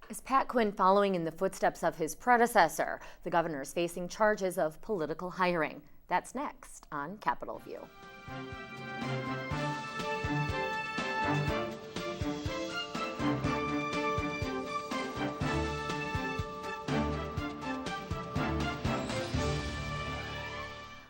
Is Pat Quinn following in the footsteps of his predecessor? The governor is facing charges of political hiring. That's next on Capitol View.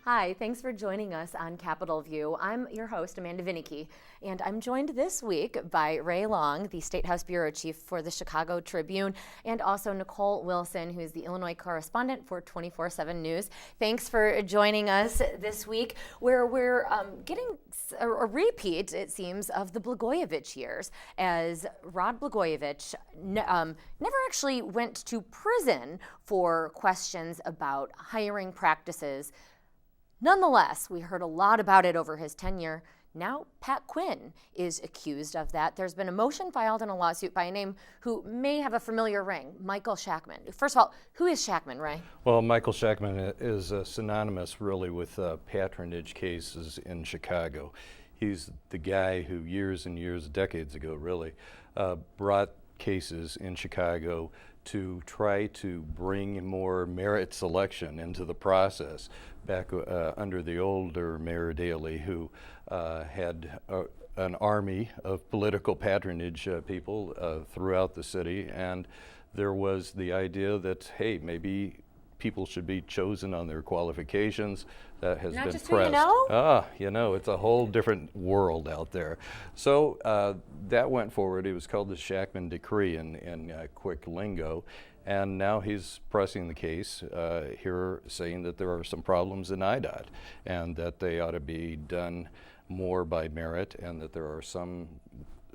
Hi, thanks for joining us on Capitol View. I'm your host, Amanda Vinicky, and I'm joined this week by Ray Long, the State House Bureau Chief for the Chicago Tribune, and also Nicole Wilson, who is the Illinois correspondent for 24/7 News. Thanks for joining us this week, where we're getting a repeat, it seems, of the Blagojevich years, as Rod Blagojevich never actually went to prison for questions about hiring practices. Nonetheless, we heard a lot about it over his tenure. Now, Pat Quinn is accused of that. There's been a motion filed in a lawsuit by a name who may have a familiar ring, Michael Shackman. First of all, who is Shackman, Ray? Well, Michael Shackman is synonymous, really, with patronage cases in Chicago. He's the guy who years and years, decades ago, really, brought cases in Chicago to try to bring more merit selection into the process back under the older Mayor Daley, who had an army of political patronage people throughout the city. And there was the idea that, hey, maybe people should be chosen on their qualifications. That has Not been just pressed. Who you know, it's a whole different world out there. So that went forward. It was called the Shackman Decree in quick lingo. And now he's pressing the case here, saying that there are some problems in IDOT and that they ought to be done more by merit, and that there are some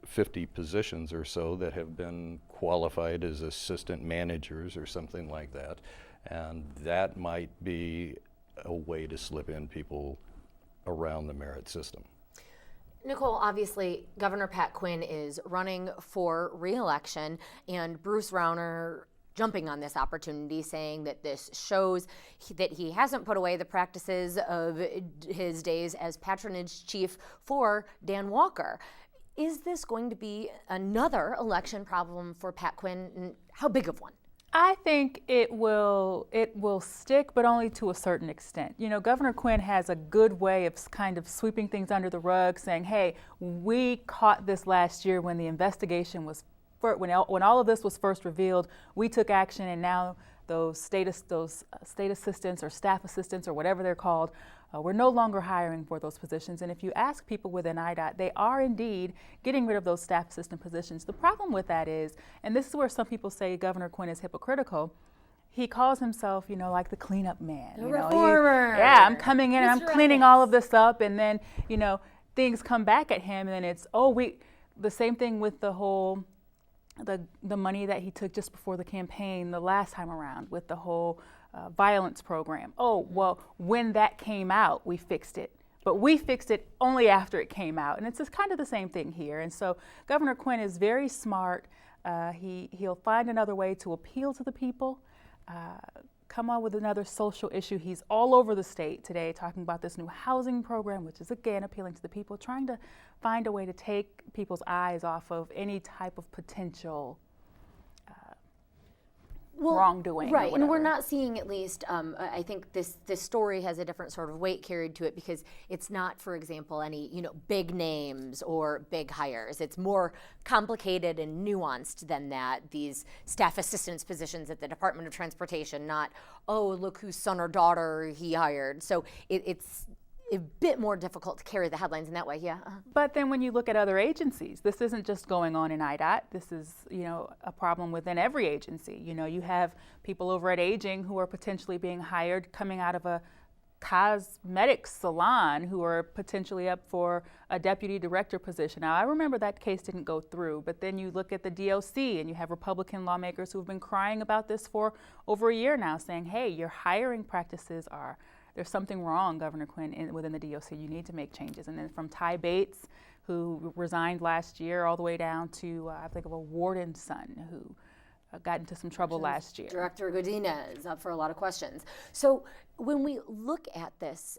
50 positions or so that have been qualified as assistant managers or something like that. And that might be a way to slip in people around the merit system. Nicole, obviously, Governor Pat Quinn is running for re-election, and Bruce Rauner jumping on this opportunity, saying that this shows that he hasn't put away the practices of his days as patronage chief for Dan Walker. Is this going to be another election problem for Pat Quinn, and how big of one? I think it will stick, but only to a certain extent. You know, Governor Quinn has a good way of kind of sweeping things under the rug, saying, hey, we caught this last year when the investigation was when all of this was first revealed. We took action, and now those state assistants or staff assistants or whatever they're called, we're no longer hiring for those positions. And if you ask people within IDOT, they are indeed getting rid of those staff assistant positions. The problem with that is, and this is where some people say Governor Quinn is hypocritical, he calls himself, you know, like the cleanup man. The reformer. I'm coming in and I'm cleaning all of this up, and then, you know, things come back at him, and then it's, the same thing with the whole, the money that he took just before the campaign the last time around with the whole violence program. When that came out, we fixed it. But we fixed it only after it came out. And it's just kind of the same thing here. And so Governor Quinn is very smart. He'll find another way to appeal to the people, come up with another social issue. He's all over the state today talking about this new housing program, which is, again, appealing to the people, trying to find a way to take people's eyes off of any type of potential wrongdoing. Right, and we're not seeing, at least, I think this story has a different sort of weight carried to it, because it's not, for example, any big names or big hires. It's more complicated and nuanced than that. These staff assistants positions at the Department of Transportation, not, look whose son or daughter he hired. So it's a bit more difficult to carry the headlines in that way, yeah. But then when you look at other agencies, this isn't just going on in IDOT. This is, a problem within every agency. You have people over at Aging who are potentially being hired coming out of a cosmetics salon who are potentially up for a deputy director position. Now, I remember that case didn't go through, but then you look at the DOC and you have Republican lawmakers who've been crying about this for over a year now, saying, hey, your hiring practices there's something wrong, Governor Quinn, within the DOC. You need to make changes. And then from Ty Bates, who resigned last year, all the way down to, I think of a warden's son who got into some trouble last year. Director Godinez up for a lot of questions. So when we look at this,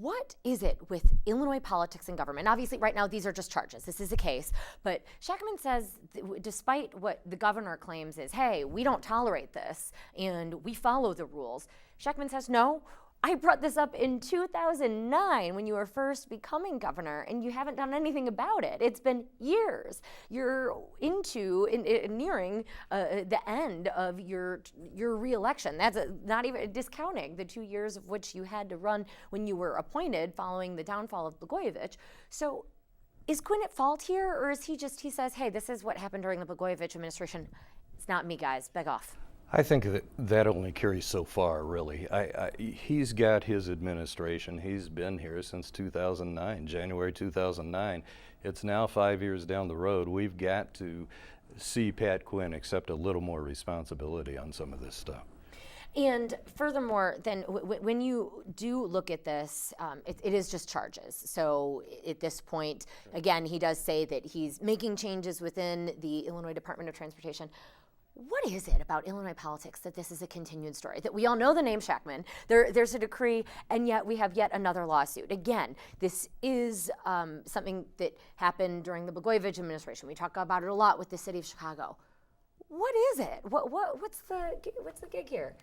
what is it with Illinois politics and government? Obviously, right now, these are just charges. This is a case. But Shackman says, despite what the governor claims is, hey, we don't tolerate this and we follow the rules, Shackman says, no, I brought this up in 2009 when you were first becoming governor, and you haven't done anything about it. It's been years. You're nearing the end of your re-election. That's not even discounting the 2 years of which you had to run when you were appointed following the downfall of Blagojevich. So is Quinn at fault here, or is he says, hey, this is what happened during the Blagojevich administration. It's not me, guys. Beg off. I think that only carries so far, really. He's got his administration. He's been here since 2009, January 2009. It's now 5 years down the road. We've got to see Pat Quinn accept a little more responsibility on some of this stuff. And furthermore, then when you do look at this, it is just charges. So at this point, again, he does say that he's making changes within the Illinois Department of Transportation. What is it about Illinois politics that this is a continued story? That we all know the name Shackman, there's a decree, and yet we have yet another lawsuit. Again, this is something that happened during the Blagojevich administration. We talk about it a lot with the city of Chicago. What is it? What's the gig here?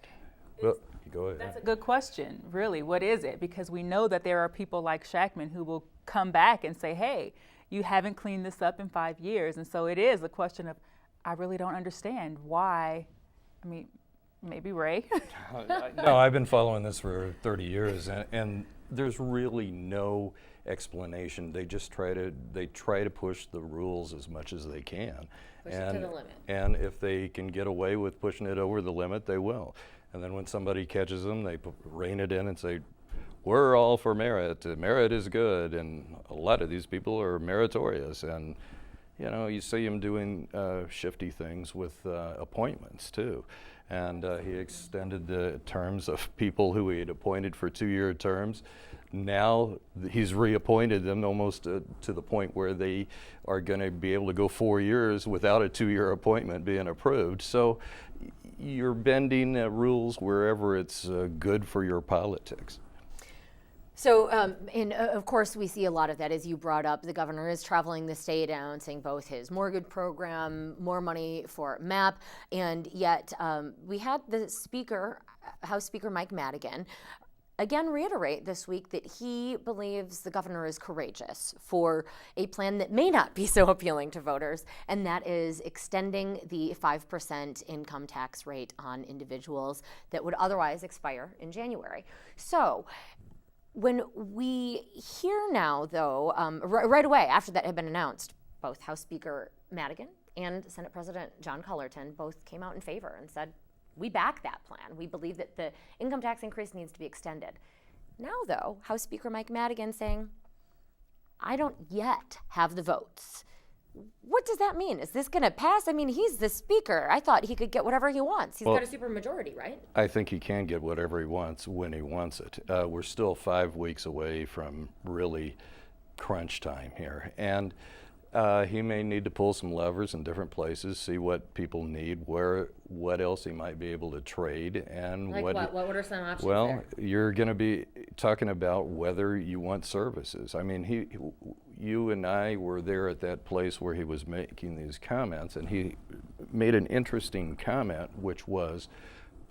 Well, go ahead. That's a good question, really. What is it? Because we know that there are people like Shackman who will come back and say, hey, you haven't cleaned this up in 5 years. And so it is a question of, I really don't understand why. I mean, maybe Ray. No, I've been following this for 30 years, and there's really no explanation. They just try to push the rules as much as they can. Push it to the limit. And if they can get away with pushing it over the limit, they will. And then when somebody catches them, they rein it in and say, we're all for merit. Merit is good, and a lot of these people are meritorious. And you know, you see him doing shifty things with appointments too. And he extended the terms of people who he had appointed for 2-year terms. Now he's reappointed them almost to the point where they are going to be able to go 4 years without a 2-year appointment being approved. So you're bending rules wherever it's good for your politics. So, and of course, we see a lot of that, as you brought up. The governor is traveling the state announcing both his mortgage program, more money for MAP, and yet we had the Speaker, House Speaker Mike Madigan, again reiterate this week that he believes the governor is courageous for a plan that may not be so appealing to voters, and that is extending the 5% income tax rate on individuals that would otherwise expire in January. So, when we hear now, though, right away after that had been announced, both House Speaker Madigan and Senate President John Cullerton both came out in favor and said, we back that plan. We believe that the income tax increase needs to be extended. Now, though, House Speaker Mike Madigan saying, I don't yet have the votes. What does that mean? Is this going to pass? I mean, he's the speaker. I thought he could get whatever he wants. He's got a super majority, right? I think he can get whatever he wants when he wants it. We're still 5 weeks away from really crunch time here. And he may need to pull some levers in different places, see what people need, what else he might be able to trade. And like what are some options well, there? You're going to be talking about whether you want services. I mean, you and I were there at that place where he was making these comments, and he made an interesting comment, which was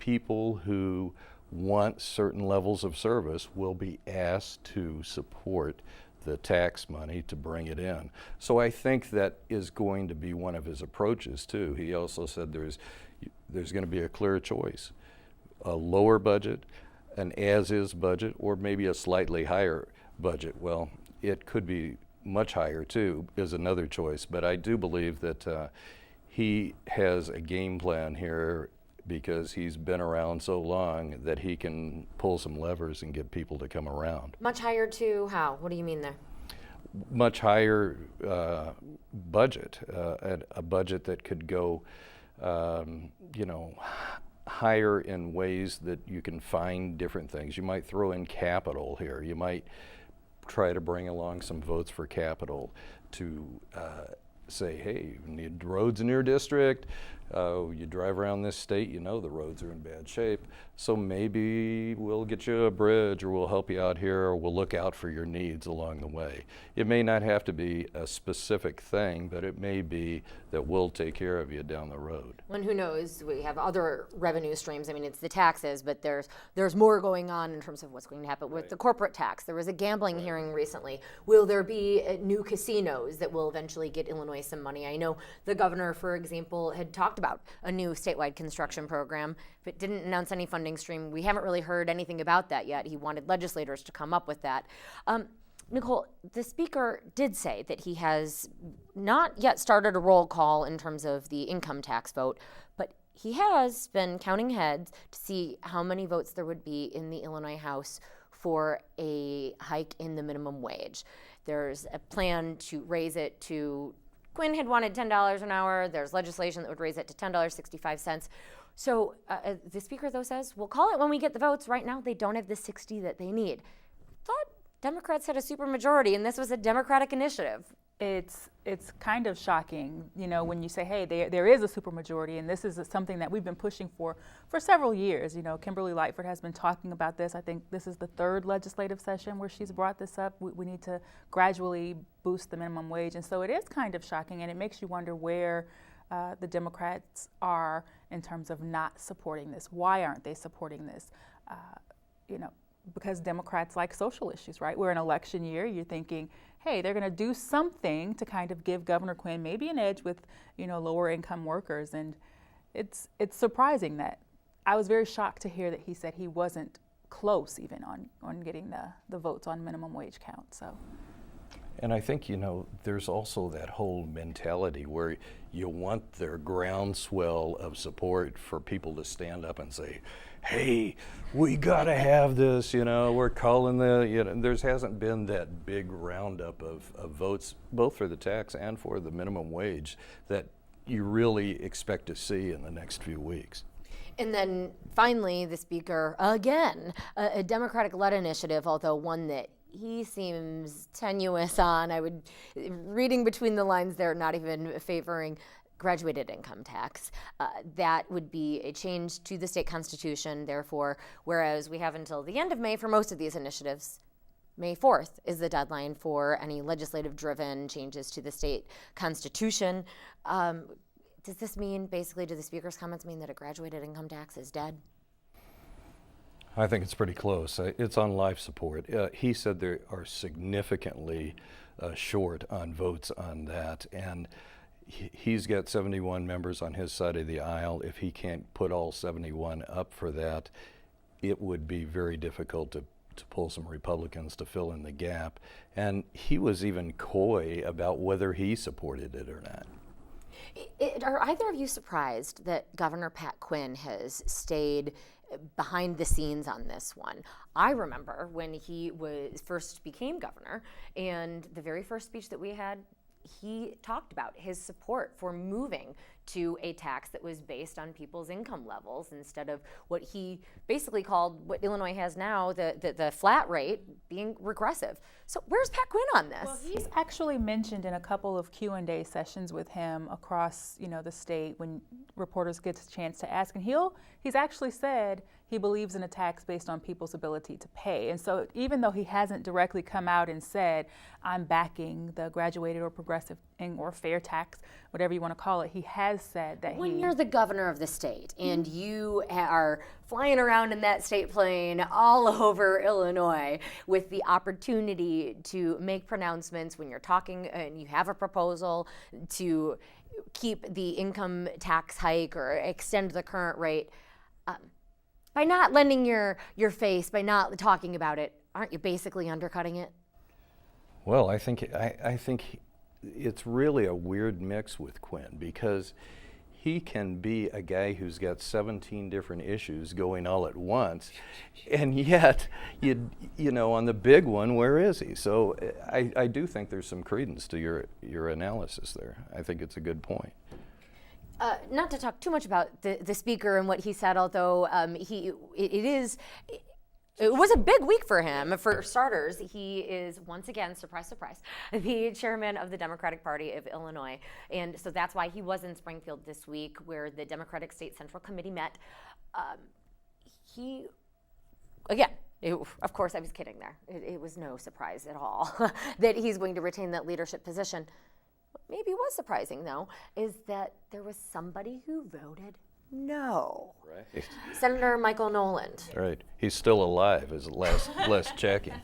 people who want certain levels of service will be asked to support the tax money to bring it in. So I think that is going to be one of his approaches too. He also said there's going to be a clear choice, a lower budget, an as-is budget, or maybe a slightly higher budget. Well, it could be much higher too, is another choice. But I do believe that he has a game plan here because he's been around so long that he can pull some levers and get people to come around. Much higher to how? What do you mean there? Much higher budget, a budget that could go, higher in ways that you can find different things. You might throw in capital here. You might try to bring along some votes for capital to say, hey, you need roads in your district, You drive around this state, you know the roads are in bad shape, so maybe we'll get you a bridge, or we'll help you out here, or we'll look out for your needs along the way. It may not have to be a specific thing, but it may be that we'll take care of you down the road. And who knows, we have other revenue streams. I mean, it's the taxes, but there's more going on in terms of what's going to happen with the corporate tax. There was a gambling hearing recently. Will there be new casinos that will eventually get Illinois some money? I know the governor, for example, had talked about a new statewide construction program, but didn't announce any funding stream. We haven't really heard anything about that yet. He wanted legislators to come up with that. Nicole, the speaker did say that he has not yet started a roll call in terms of the income tax vote, but he has been counting heads to see how many votes there would be in the Illinois House for a hike in the minimum wage. There's a plan to raise it to, Quinn had wanted $10 an hour. There's legislation that would raise it to $10.65. So the speaker, though, says, we'll call it when we get the votes. Right now, they don't have the 60 that they need. Thought Democrats had a supermajority, and this was a Democratic initiative. It's kind of shocking, you know, when you say, hey, there is a supermajority, and this is something that we've been pushing for several years. You know, Kimberly Lightford has been talking about this. I think this is the third legislative session where she's brought this up. We need to gradually boost the minimum wage, and so it is kind of shocking, and it makes you wonder where the Democrats are in terms of not supporting this. Why aren't they supporting this? You know, because Democrats like social issues, right? We're in election year. You're thinking, hey, they're going to do something to kind of give Governor Quinn maybe an edge with, you know, lower income workers. And it's surprising that I was very shocked to hear that he said he wasn't close even on getting the votes on minimum wage count. So. And I think, you know, there's also that whole mentality where you want their groundswell of support for people to stand up and say, hey, we gotta have this, you know, we're calling there hasn't been that big roundup of votes, both for the tax and for the minimum wage, that you really expect to see in the next few weeks. And then finally, the speaker, again, a Democratic-led initiative, although one that he seems tenuous on. Reading between the lines there, not even favoring graduated income tax. That would be a change to the state constitution, therefore, whereas we have until the end of May for most of these initiatives, May 4th is the deadline for any legislative-driven changes to the state constitution. Does this mean, basically, do the speaker's comments mean that a graduated income tax is dead? I think it's pretty close. It's on life support. He said they are significantly short on votes on that, and he's got 71 members on his side of the aisle. If he can't put all 71 up for that, it would be very difficult to pull some Republicans to fill in the gap. And he was even coy about whether he supported it or not. Are either of you surprised that Governor Pat Quinn has stayed behind the scenes on this one? I remember when he first became governor, and the very first speech that we had, he talked about his support for moving to a tax that was based on people's income levels instead of what he basically called, what Illinois has now, the flat rate, being regressive. So where's Pat Quinn on this? Well, he's actually mentioned in a couple of Q&A sessions with him across, you know, the state when reporters get a chance to ask, and he's actually said he believes in a tax based on people's ability to pay. And so even though he hasn't directly come out and said, I'm backing the graduated or progressive or fair tax, whatever you want to call it, he has said that when you're the governor of the state and you are flying around in that state plane all over Illinois with the opportunity to make pronouncements when you're talking and you have a proposal to keep the income tax hike or extend the current rate, by not lending your face, by not talking about it, aren't you basically undercutting it? Well, I think it's really a weird mix with Quinn, because he can be a guy who's got 17 different issues going all at once, and yet, you know, on the big one, where is he? So I do think there's some credence to your analysis there. I think it's a good point. Not to talk too much about the speaker and what he said, although it is It was a big week for him. For starters, he is once again, surprise, surprise, the chairman of the Democratic Party of Illinois. And so that's why he was in Springfield this week, where the Democratic State Central Committee met. Of course, I was kidding there. It was no surprise at all that he's going to retain that leadership position. What maybe was surprising, though, is that there was somebody who voted no. Right. Senator Michael Noland. Right. He's still alive, is last checking.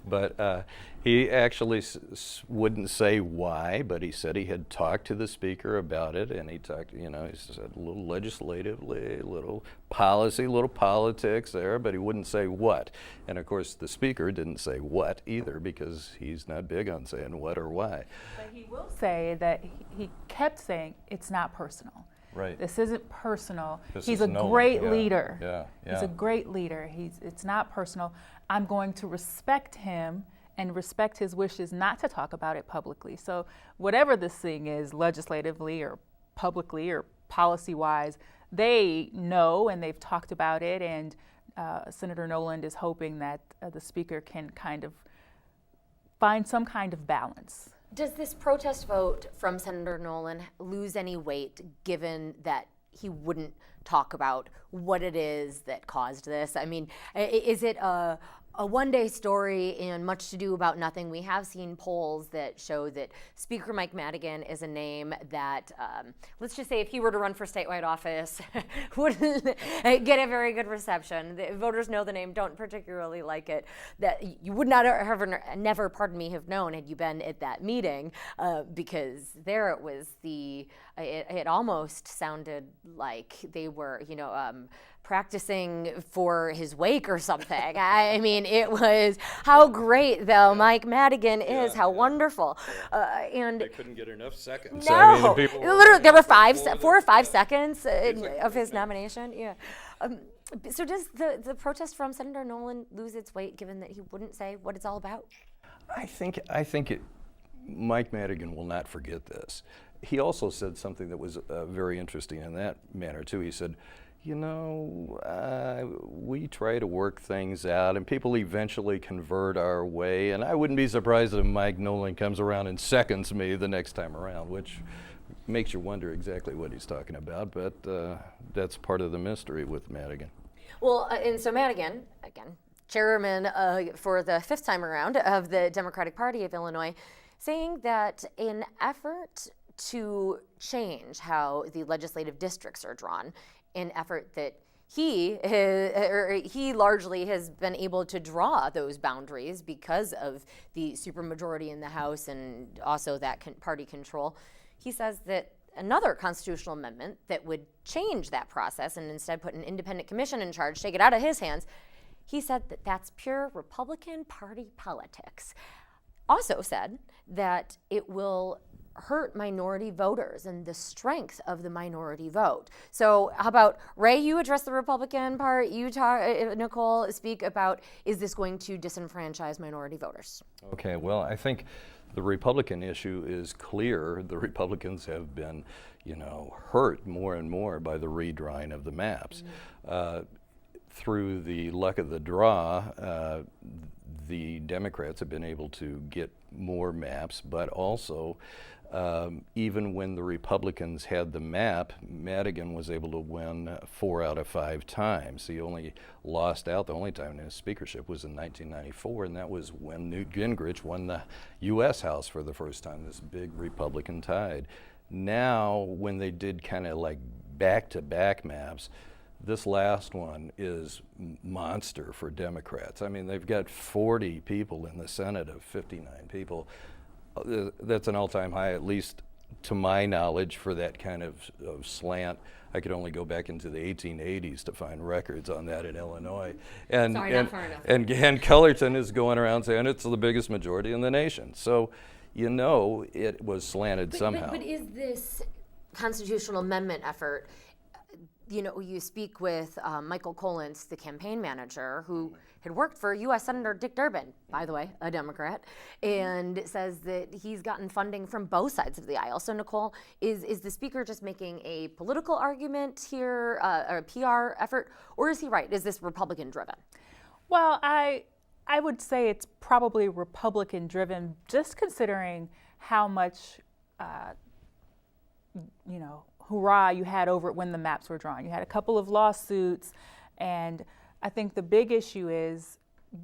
But he actually wouldn't say why, but he said he had talked to the speaker about it, and he talked, he said a little legislatively, a little policy, a little politics there, but he wouldn't say what. And of course, the speaker didn't say what either, because he's not big on saying what or why. But he will say that he kept saying it's not personal. Right. This isn't personal. He's a great Yeah. leader. Yeah. He's a great leader. It's not personal. I'm going to respect him and respect his wishes not to talk about it publicly. So whatever this thing is, legislatively or publicly or policy-wise, they know and they've talked about it, and Senator Noland is hoping that the speaker can kind of find some kind of balance. Does this protest vote from Senator Noland lose any weight, given that he wouldn't talk about what it is that caused this? I mean, is it a one-day story and much to do about nothing? We have seen polls that show that Speaker Mike Madigan is a name that, let's just say if he were to run for statewide office, wouldn't get a very good reception. The voters know the name, don't particularly like it. That you would not have never, have known had you been at that meeting, because there it was it almost sounded like they were, practicing for his wake or something. I mean, it was how great though Mike Madigan is, how wonderful, and they couldn't get enough seconds. No, I mean, the literally there were 4 or 5 seconds of his nomination. Yeah. So does the protest from Senator Noland lose its weight, given that he wouldn't say what it's all about? I think Mike Madigan will not forget this. He also said something that was very interesting in that manner too. He said, we try to work things out, and people eventually convert our way, and I wouldn't be surprised if Mike Noland comes around and seconds me the next time around, which makes you wonder exactly what he's talking about, but that's part of the mystery with Madigan. Well, and so Madigan, again, chairman for the 5th time around of the Democratic Party of Illinois, saying that in effort to change how the legislative districts are drawn, an effort that he largely has been able to draw those boundaries because of the supermajority in the House and also that party control. He says that another constitutional amendment that would change that process and instead put an independent commission in charge, take it out of his hands, he said that that's pure Republican Party politics. Also said that it will hurt minority voters and the strength of the minority vote. So how about, Ray, you address the Republican part, you talk, Nicole, speak about, is this going to disenfranchise minority voters? Okay, well, I think the Republican issue is clear. The Republicans have been, hurt more and more by the redrawing of the maps. Through the luck of the draw, the Democrats have been able to get more maps, but also even when the Republicans had the map, Madigan was able to win 4 out of 5 times. He only lost out, the only time in his speakership was in 1994, and that was when Newt Gingrich won the U.S. House for the first time, this big Republican tide. Now, when they did kind of like back-to-back maps, this last one is monster for Democrats. I mean, they've got 40 people in the Senate of 59 people. That's an all-time high, at least to my knowledge, for that kind of slant. I could only go back into the 1880s to find records on that in Illinois. And, Sorry, not far enough. And Cullerton is going around saying it's the biggest majority in the nation. So, it was slanted somehow. But is this constitutional amendment effort, you speak with Michael Collins, the campaign manager, who had worked for U.S. Senator Dick Durbin, by the way, a Democrat, and says that he's gotten funding from both sides of the aisle. So, Nicole, is the speaker just making a political argument here, or a PR effort, or is he right? Is this Republican-driven? Well, I would say it's probably Republican driven, just considering how much, hurrah you had over it when the maps were drawn. You had a couple of lawsuits, and I think the big issue is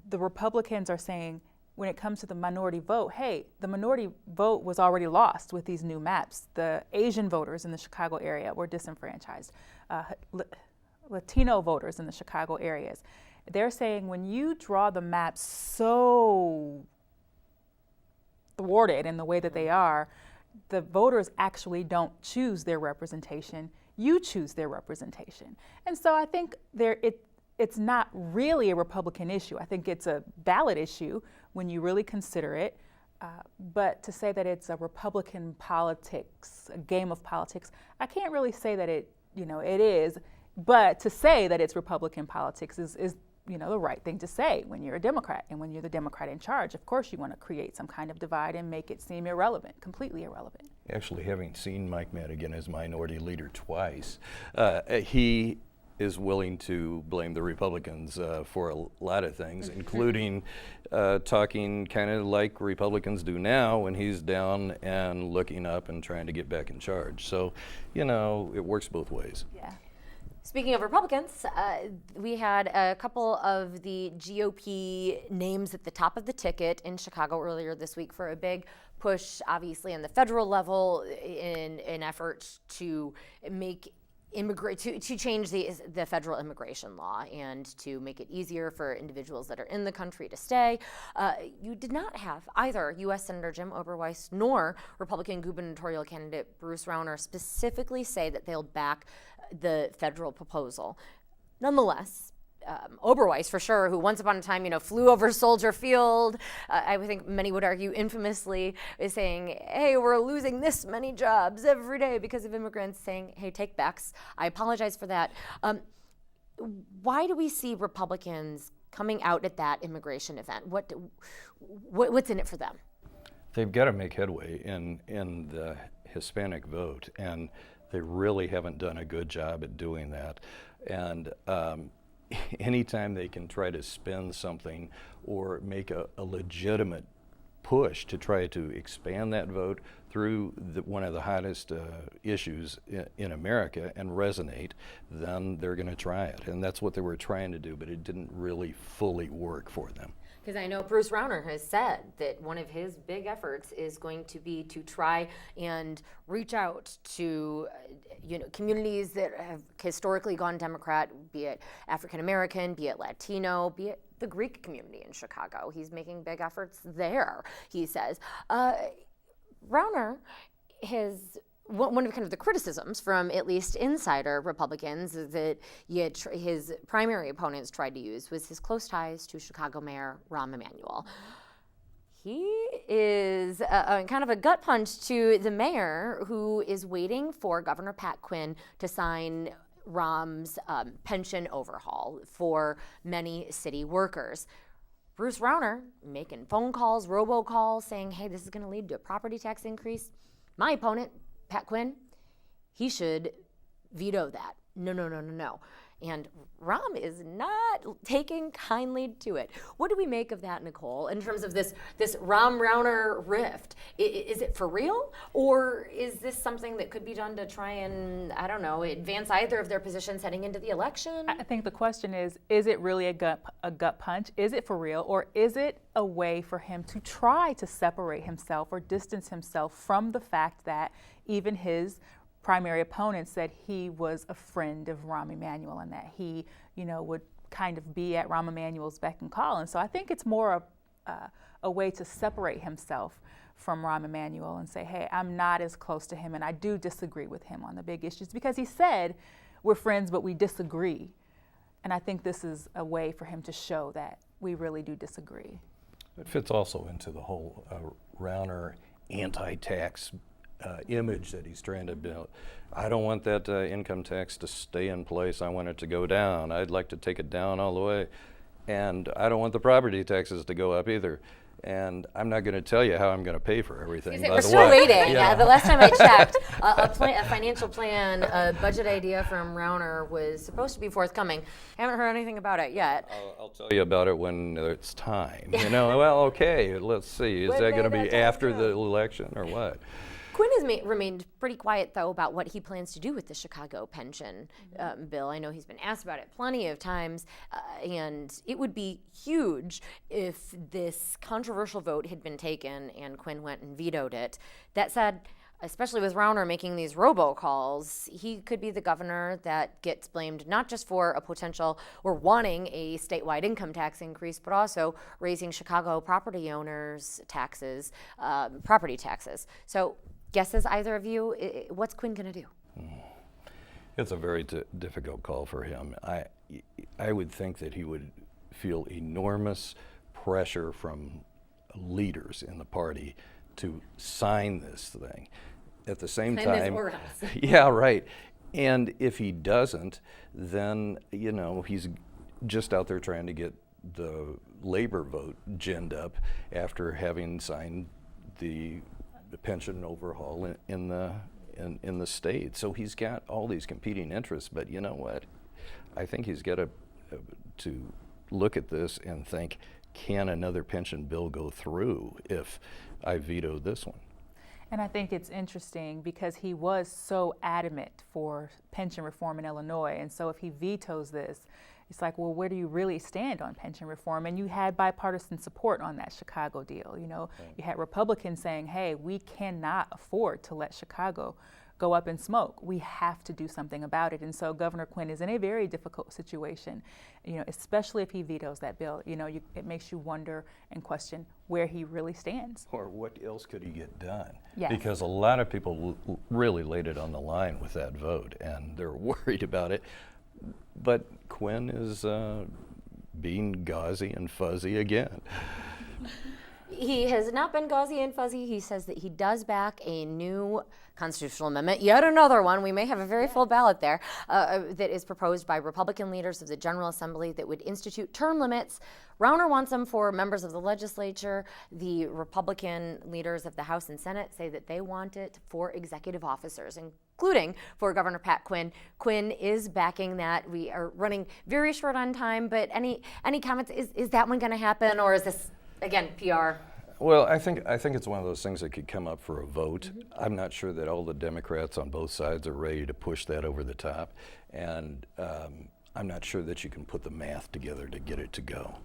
the Republicans are saying, when it comes to the minority vote, hey, the minority vote was already lost with these new maps. The Asian voters in the Chicago area were disenfranchised. Latino voters in the Chicago areas. They're saying when you draw the maps so thwarted in the way that they are, the voters actually don't choose their representation. You choose their representation. And so I think it's not really a Republican issue. I think it's a ballot issue when you really consider it. But to say that it's a Republican politics, a game of politics, I can't really say that it is. But to say that it's Republican politics is the right thing to say when you're a Democrat. And when you're the Democrat in charge, of course you want to create some kind of divide and make it seem irrelevant, completely irrelevant. Actually, having seen Mike Madigan as minority leader twice, he is willing to blame the Republicans for a lot of things, including talking kind of like Republicans do now when he's down and looking up and trying to get back in charge. So, it works both ways. Yeah. Speaking of Republicans, we had a couple of the GOP names at the top of the ticket in Chicago earlier this week for a big push, obviously, on the federal level in efforts to make to change the federal immigration law and to make it easier for individuals that are in the country to stay. You did not have either U.S. Senator Jim Oberweis nor Republican gubernatorial candidate Bruce Rauner specifically say that they'll back the federal proposal. Nonetheless, Oberweis, for sure, who once upon a time, flew over Soldier Field, I would think many would argue infamously, is saying, hey, we're losing this many jobs every day because of immigrants, saying, hey, take backs. I apologize for that. Why do we see Republicans coming out at that immigration event? What's in it for them? They've got to make headway in the Hispanic vote, and they really haven't done a good job at doing that. And anytime they can try to spin something or make a legitimate push to try to expand that vote through one of the hottest issues in America and resonate, then they're going to try it. And that's what they were trying to do, but it didn't really fully work for them. Because I know Bruce Rauner has said that one of his big efforts is going to be to try and reach out to communities that have historically gone Democrat, be it African American, be it Latino, be it the Greek community in Chicago. He's making big efforts there, he says. Rauner has one of kind of the criticisms from at least insider Republicans that his primary opponents tried to use was his close ties to Chicago Mayor Rahm Emmanuel. He is kind of a gut punch to the mayor, who is waiting for Governor Pat Quinn to sign Rahm's pension overhaul for many city workers. Bruce Rauner making phone calls, robocalls, saying, hey, this is going to lead to a property tax increase. My opponent, Pat Quinn, he should veto that. No. And Rahm is not taking kindly to it. What do we make of that, Nicole, in terms of this Rahm-Rauner rift? Is it for real? Or is this something that could be done to try and, advance either of their positions heading into the election? I think the question is it really a gut punch? Is it for real? Or is it a way for him to try to separate himself or distance himself from the fact that even his primary opponent said he was a friend of Rahm Emmanuel and that he, would kind of be at Rahm Emmanuel's beck and call. And so I think it's more a way to separate himself from Rahm Emmanuel and say, hey, I'm not as close to him and I do disagree with him on the big issues, because he said we're friends but we disagree. And I think this is a way for him to show that we really do disagree. It fits also into the whole Rauner anti-tax image that he's trying to build. I don't want that income tax to stay in place. I want it to go down. I'd like to take it down all the way. And I don't want the property taxes to go up either. and I'm not going to tell you how I'm going to pay for everything. We're still waiting. The last time I checked, a financial plan, a budget idea from Rauner was supposed to be forthcoming. Haven't heard anything about it yet. I'll tell you about it when it's time. Well, okay, let's see. Is that going to be after the election or what? Quinn has remained pretty quiet, though, about what he plans to do with the Chicago pension bill. I know he's been asked about it plenty of times, and it would be huge if this controversial vote had been taken and Quinn went and vetoed it. That said, especially with Rauner making these robocalls, he could be the governor that gets blamed not just for a potential or wanting a statewide income tax increase, but also raising Chicago property owners' taxes, property taxes. So guesses, either of you, what's Quinn going to do? It's a very difficult call for him. I would think that he would feel enormous pressure from leaders in the party to sign this thing. At the same time, yeah, right. And if he doesn't, then he's just out there trying to get the labor vote ginned up after having signed the pension overhaul in the state. So he's got all these competing interests. But you know what? I think he's got to look at this and think, can another pension bill go through if I veto this one? And I think it's interesting because he was so adamant for pension reform in Illinois. And so if he vetoes this, it's like, well, where do you really stand on pension reform? And you had bipartisan support on that Chicago deal. You had Republicans saying, hey, we cannot afford to let Chicago go up in smoke. We have to do something about it. And so Governor Quinn is in a very difficult situation, especially if he vetoes that bill. It makes you wonder and question where he really stands. Or what else could he get done? Yes. Because a lot of people really laid it on the line with that vote, and they're worried about it. But Quinn is being gauzy and fuzzy again. He has not been gauzy and fuzzy. He says that he does back a new constitutional amendment, yet another one. We may have a very full ballot there, that is proposed by Republican leaders of the General Assembly that would institute term limits. Rauner wants them for members of the legislature. The Republican leaders of the House and Senate say that they want it for executive officers, including for Governor Pat Quinn. Quinn is backing that. We are running very short on time, but any comments? Is that one going to happen, or is this, again, PR? Well, I think it's one of those things that could come up for a vote. I'm not sure that all the Democrats on both sides are ready to push that over the top, and I'm not sure that you can put the math together to get it to go.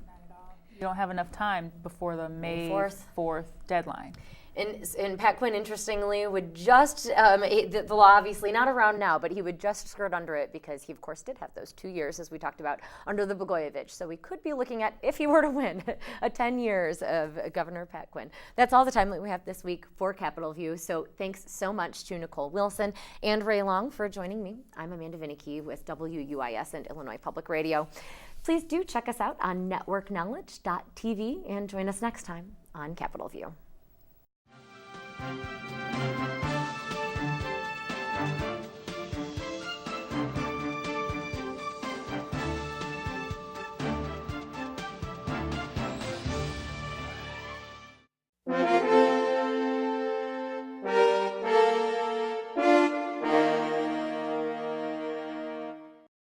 You don't have enough time before the May 4th deadline. And Pat Quinn, interestingly, would just, the law obviously not around now, but he would just skirt under it because he, of course, did have those 2 years, as we talked about, under the Blagojevich. So we could be looking at, if he were to win, 10 years of Governor Pat Quinn. That's all the time that we have this week for Capitol View. So thanks so much to Nicole Wilson and Ray Long for joining me. I'm Amanda Vinicky with WUIS and Illinois Public Radio. Please do check us out on networkknowledge.tv and join us next time on Capitol View.